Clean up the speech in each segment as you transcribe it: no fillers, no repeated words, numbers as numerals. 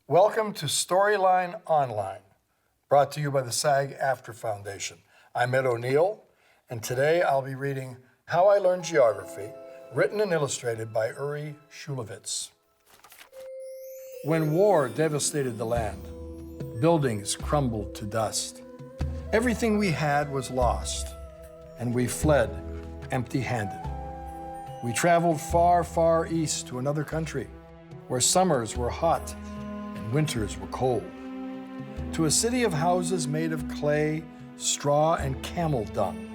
Welcome to Storyline Online, brought to you by the SAG-AFTRA Foundation. I'm Ed O'Neill, and today I'll be reading How I Learned Geography, written and illustrated by Uri Schulevitz. When war devastated the land, buildings crumbled to dust. Everything we had was lost, and we fled empty-handed. We traveled far, far east to another country, where summers were hot and winters were cold, to a city of houses made of clay, straw, and camel dung,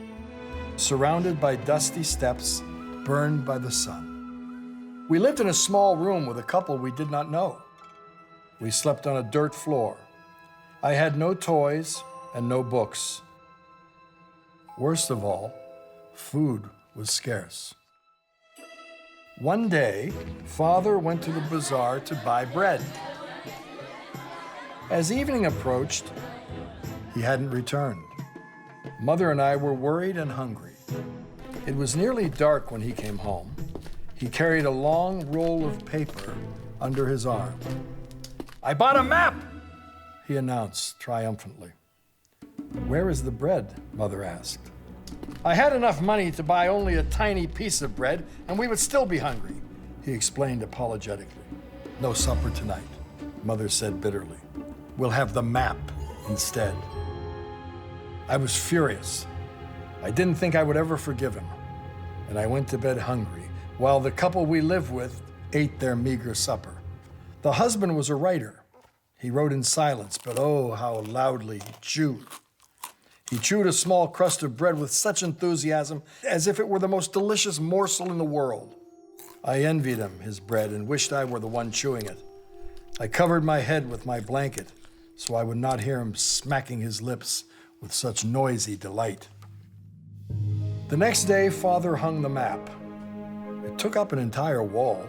surrounded by dusty steps burned by the sun. We lived in a small room with a couple we did not know. We slept on a dirt floor. I had no toys and no books. Worst of all, food was scarce. One day, Father went to the bazaar to buy bread. As evening approached, he hadn't returned. Mother and I were worried and hungry. It was nearly dark when he came home. He carried a long roll of paper under his arm. "I bought a map," he announced triumphantly. "Where is the bread?" Mother asked. "I had enough money to buy only a tiny piece of bread, and we would still be hungry," he explained apologetically. "No supper tonight," Mother said bitterly. "We'll have the map instead." I was furious. I didn't think I would ever forgive him, and I went to bed hungry, while the couple we lived with ate their meager supper. The husband was a writer. He wrote in silence, but oh, how loudly he chewed. He chewed a small crust of bread with such enthusiasm, as if it were the most delicious morsel in the world. I envied him his bread and wished I were the one chewing it. I covered my head with my blanket so I would not hear him smacking his lips with such noisy delight. The next day, Father hung the map. It took up an entire wall.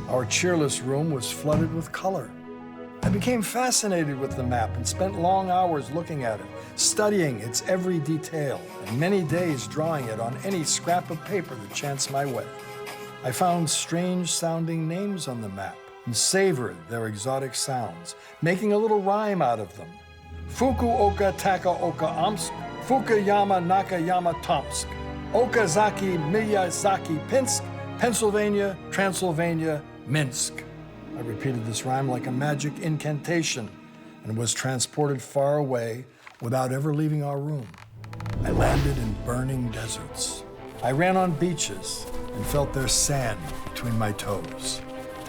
Our cheerless room was flooded with color. I became fascinated with the map and spent long hours looking at it, studying its every detail, and many days drawing it on any scrap of paper that chanced my way. I found strange-sounding names on the map and savored their exotic sounds, making a little rhyme out of them. Fukuoka Takaoka Omsk, Fukuyama Nakayama Tomsk, Okazaki Miyazaki Pinsk, Pennsylvania, Transylvania, Minsk. I repeated this rhyme like a magic incantation and was transported far away without ever leaving our room. I landed in burning deserts. I ran on beaches and felt their sand between my toes.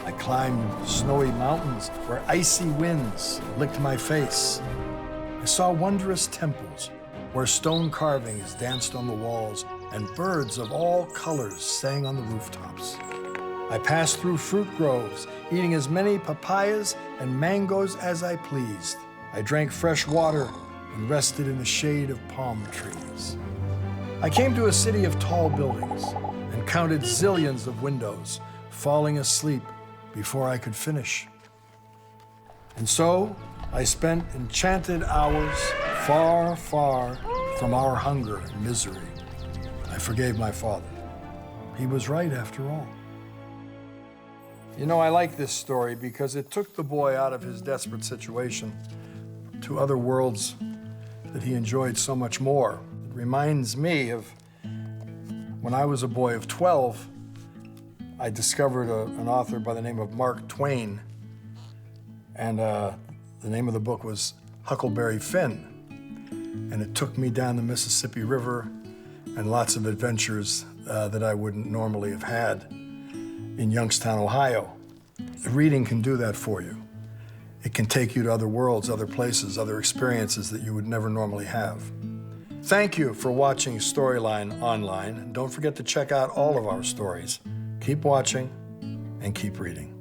I climbed snowy mountains where icy winds licked my face. I saw wondrous temples where stone carvings danced on the walls and birds of all colors sang on the rooftops. I passed through fruit groves, eating as many papayas and mangoes as I pleased. I drank fresh water and rested in the shade of palm trees. I came to a city of tall buildings and counted zillions of windows, falling asleep before I could finish. And so I spent enchanted hours far, far from our hunger and misery. I forgave my father. He was right after all. You know, I like this story because it took the boy out of his desperate situation to other worlds that he enjoyed so much more. It reminds me of when I was a boy of 12, I discovered an author by the name of Mark Twain, and the name of the book was Huckleberry Finn. And it took me down the Mississippi River and lots of adventures that I wouldn't normally have had in Youngstown, Ohio. Reading can do that for you. It can take you to other worlds, other places, other experiences that you would never normally have. Thank you for watching Storyline Online. And don't forget to check out all of our stories. Keep watching and keep reading.